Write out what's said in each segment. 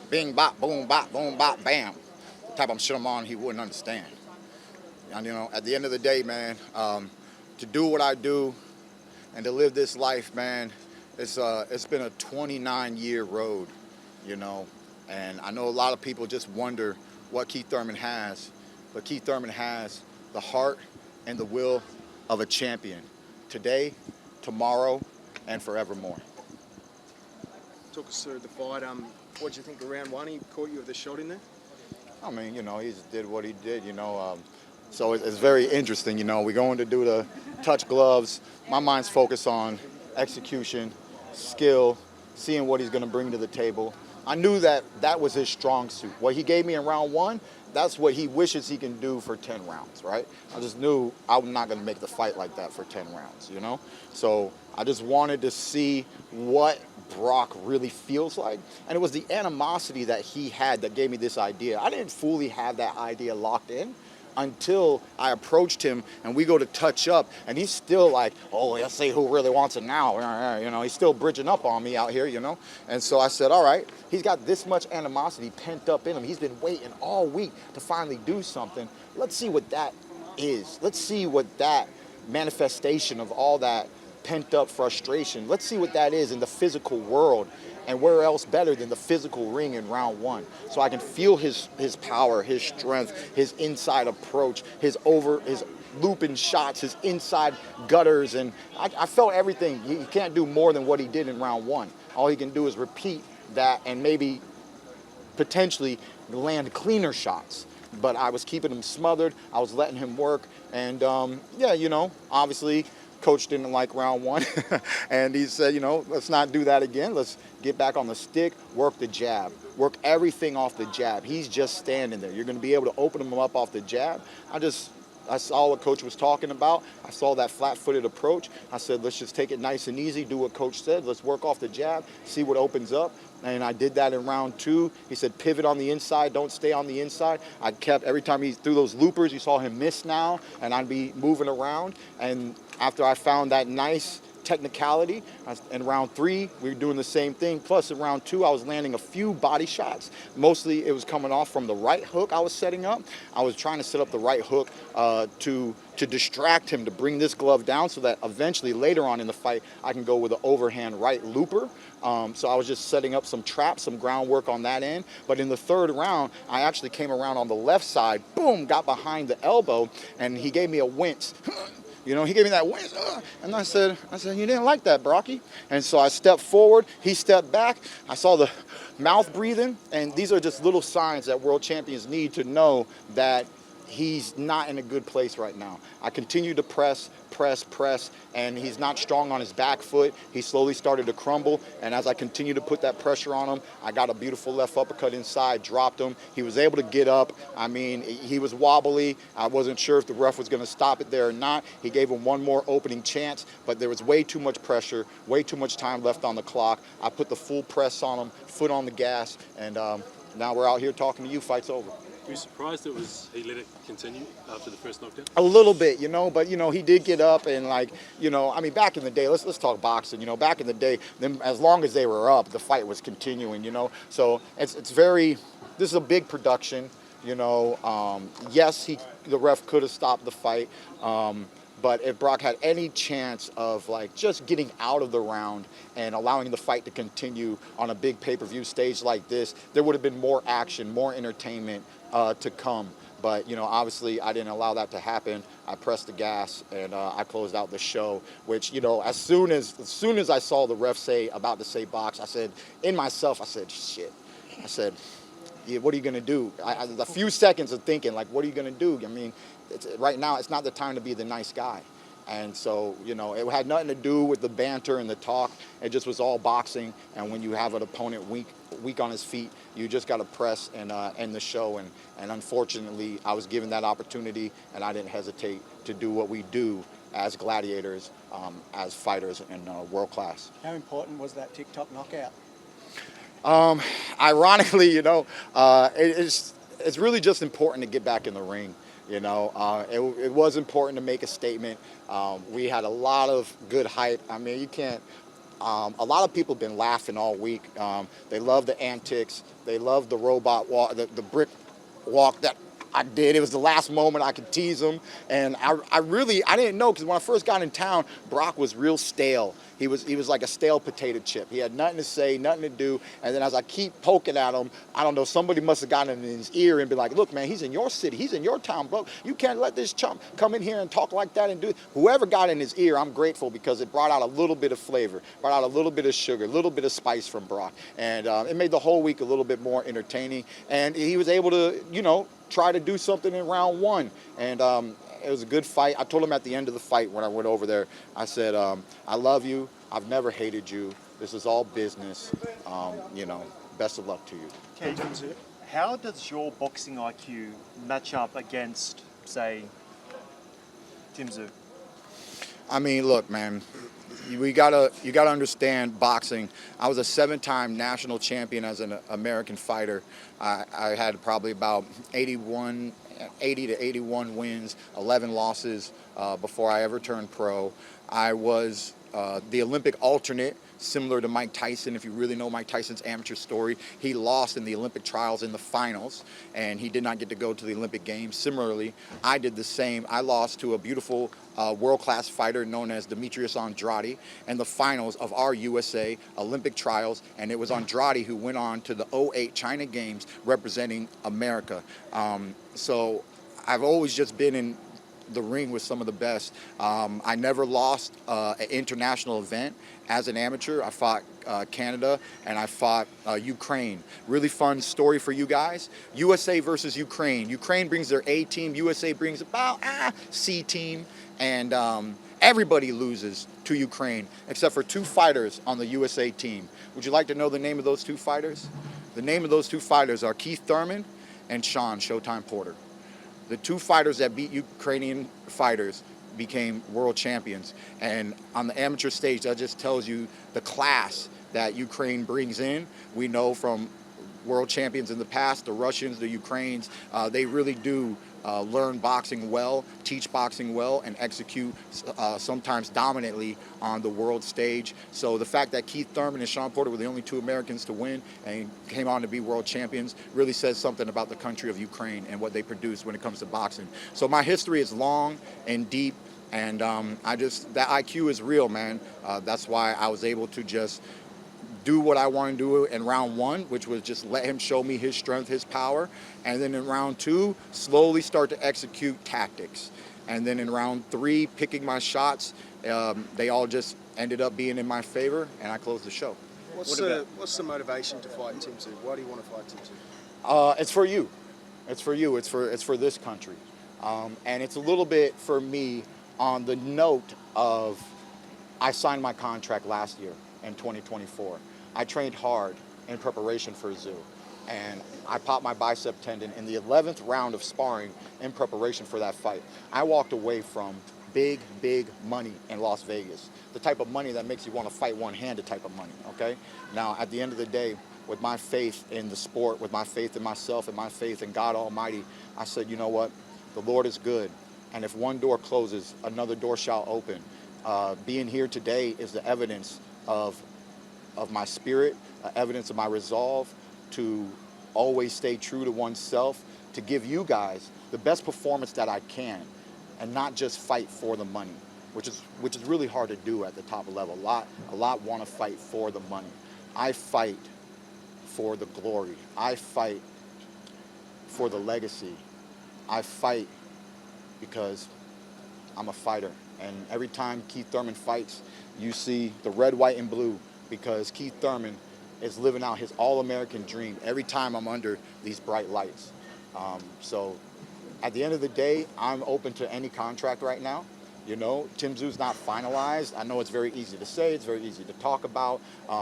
bing, bop, boom, bop, bam. The type of shit I'm on, he wouldn't understand. And, at the end of the day, man, to do what I do and to live this life, man, it's been a 29-year road, you know. And I know a lot of people just wonder what Keith Thurman has. But Keith Thurman has the heart and the will of a champion. Today, tomorrow, and forevermore. Talk us through the fight. What did you think of round one? He caught you with a shot in there? I mean, he just did what he did, So it's very interesting, We're going to do the touch gloves. My mind's focused on execution, skill, seeing what he's going to bring to the table. I knew that was his strong suit. What he gave me in round one, that's what he wishes he can do for 10 rounds, right? I just knew I'm not going to make the fight like that for 10 rounds, So I just wanted to see what Brock really feels like. And it was the animosity that he had that gave me this idea. I didn't fully have that idea locked in until I approached him and we go to touch up, and he's still like, oh, let's see who really wants it now. He's still bridging up on me out here, And so I said, all right, he's got this much animosity pent up in him. He's been waiting all week to finally do something. Let's see what that is. Let's see what that manifestation of all that pent up frustration, let's see what that is in the physical world. And where else better than the physical ring in round one? So I can feel his power, his strength, his inside approach, his looping shots, his inside gutters. And I felt everything. He can't do more than what he did in round one. All he can do is repeat that and maybe potentially land cleaner shots. But I was keeping him smothered. I was letting him work. And, obviously, Coach didn't like round one, and he said, let's not do that again. Let's get back on the stick, work the jab, work everything off the jab. He's just standing there. You're going to be able to open him up off the jab. I saw what Coach was talking about. I saw that flat-footed approach. I said, let's just take it nice and easy, do what Coach said. Let's work off the jab, see what opens up. And I did that in round two. He said, pivot on the inside, don't stay on the inside. I kept, every time he threw those loopers, you saw him miss now, and I'd be moving around. And after I found that nice technicality, in round three, we were doing the same thing. Plus, in round two, I was landing a few body shots. Mostly, it was coming off from the right hook I was setting up. I was trying to set up the right hook to distract him, to bring this glove down so that eventually, later on in the fight, I can go with an overhand right looper. So I was just setting up some traps, some groundwork on that end. But in the third round, I actually came around on the left side, boom, got behind the elbow, and he gave me a wince. He gave me that wince. And I said, you didn't like that, Brocky. And so I stepped forward. He stepped back. I saw the mouth breathing. And these are just little signs that world champions need to know that he's not in a good place right now. I continue to press, and he's not strong on his back foot. He slowly started to crumble, and as I continue to put that pressure on him, I got a beautiful left uppercut inside, dropped him. He was able to get up. I mean, he was wobbly. I wasn't sure if the ref was going to stop it there or not. He gave him one more opening chance, but there was way too much pressure, way too much time left on the clock. I put the full press on him, foot on the gas, and now we're out here talking to you. Fight's over. Were you surprised he let it continue after the first knockdown? A little bit, but he did get up and back in the day, let's talk boxing, back in the day, as long as they were up, the fight was continuing, So it's very, this is a big production, yes, the ref could have stopped the fight, but if Brock had any chance of just getting out of the round and allowing the fight to continue on a big pay-per-view stage like this, there would have been more action, more entertainment to come. But, obviously I didn't allow that to happen. I pressed the gas and I closed out the show, which, as soon as I saw the ref about to say box, I said, in myself, I said, shit. I said, yeah, what are you going to do? A few seconds of thinking, what are you going to do? I mean, right now, it's not the time to be the nice guy. And so, it had nothing to do with the banter and the talk. It just was all boxing. And when you have an opponent weak on his feet, you just got to press and end the show. And unfortunately, I was given that opportunity, and I didn't hesitate to do what we do as gladiators, as fighters in world class. How important was that TikTok knockout? Ironically, it's really just important to get back in the ring. It was important to make a statement. We had a lot of good hype. I mean, you can't A lot of people have been laughing all week. They love the antics. They love the robot walk, the brick walk that I did. It was the last moment I could tease him. And I didn't know, because when I first got in town, Brock was real stale. He was like a stale potato chip. He had nothing to say, nothing to do. And then as I keep poking at him, I don't know, somebody must have gotten in his ear and been like, look, man, he's in your city. He's in your town, bro. You can't let this chump come in here and talk like that and do it. Whoever got in his ear, I'm grateful, because it brought out a little bit of flavor, brought out a little bit of sugar, a little bit of spice from Brock. And it made the whole week a little bit more entertaining. And he was able to, try to do something in round one. And it was a good fight. I told him at the end of the fight when I went over there, I said, I love you. I've never hated you. This is all business. Best of luck to you. Okay, how does your boxing IQ match up against, say, Tszyu? I mean, look, man, you gotta understand boxing. I was a 7-time national champion as an American fighter. I had probably about 80 to 81 wins, 11 losses before I ever turned pro. I was the Olympic alternate, similar to Mike Tyson. If you really know Mike Tyson's amateur story, he lost in the Olympic trials in the finals, and he did not get to go to the Olympic Games. Similarly, I did the same. I lost to a beautiful world-class fighter known as Demetrius Andrade in the finals of our USA Olympic trials, and it was Andrade who went on to the '08 China Games representing America. So I've always just been in the ring with some of the best. I never lost an international event as an amateur. I fought Canada and I fought Ukraine. Really fun story for you guys. USA versus Ukraine. Ukraine brings their A team. USA brings about C team. And everybody loses to Ukraine except for 2 fighters on the USA team. Would you like to know the name of those 2 fighters? The name of those 2 fighters are Keith Thurman and Sean Showtime Porter. The 2 fighters that beat Ukrainian fighters became world champions. And on the amateur stage, that just tells you the class that Ukraine brings in. We know from world champions in the past, the Russians, the Ukrainians, they really do learn boxing well, teach boxing well, and execute sometimes dominantly on the world stage. So the fact that Keith Thurman and Sean Porter were the only 2 Americans to win and came on to be world champions really says something about the country of Ukraine and what they produce when it comes to boxing. So my history is long and deep, and that IQ is real, man. That's why I was able to just do what I wanted to do in round 1, which was just let him show me his strength, his power. And then in round 2, slowly start to execute tactics. And then in round 3, picking my shots, they all just ended up being in my favor, and I closed the show. What's the motivation to fight Tszyu? Why do you want to fight Tszyu? It's for you. It's for you. It's for this country. And it's a little bit for me on the note of I signed my contract last year in 2024. I trained hard in preparation for Tszyu, and I popped my bicep tendon in the 11th round of sparring in preparation for that fight. I walked away from big money in Las Vegas, the type of money that makes you want to fight one-handed type of money, okay? Now, at the end of the day, with my faith in the sport, with my faith in myself and my faith in God Almighty, I said, you know what? The Lord is good, and if one door closes, another door shall open. Being here today is the evidence of my spirit, evidence of my resolve to always stay true to oneself, to give you guys the best performance that I can, and not just fight for the money, which is really hard to do at the top level. A lot want to fight for the money. I fight for the glory. I fight for the legacy. I fight because I'm a fighter. And every time Keith Thurman fights, you see the red, white, and blue, because Keith Thurman is living out his all-American dream every time I'm under these bright lights. So at the end of the day, I'm open to any contract right now. You know, Tszyu's not finalized. I know it's very easy to say, it's very easy to talk about.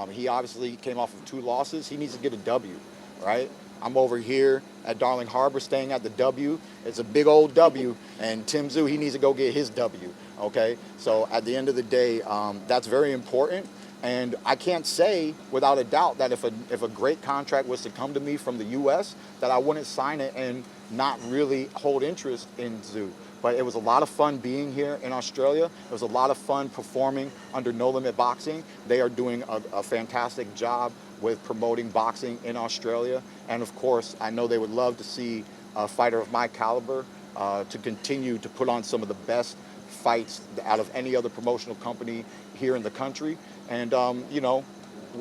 He obviously came off of 2 losses. He needs to get a W, right? I'm over here at Darling Harbor staying at the W. It's a big old W, and Tszyu, he needs to go get his W, okay? So at the end of the day, that's very important. And I can't say without a doubt that if a great contract was to come to me from the U.S., that I wouldn't sign it and not really hold interest in Tszyu. But it was a lot of fun being here in Australia. It was a lot of fun performing under No Limit Boxing. They are doing a fantastic job with promoting boxing in Australia. And of course, I know they would love to see a fighter of my caliber to continue to put on some of the best fights out of any other promotional company here in the country. And, you know,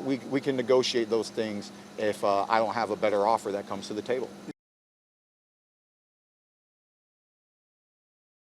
we can negotiate those things if I don't have a better offer that comes to the table.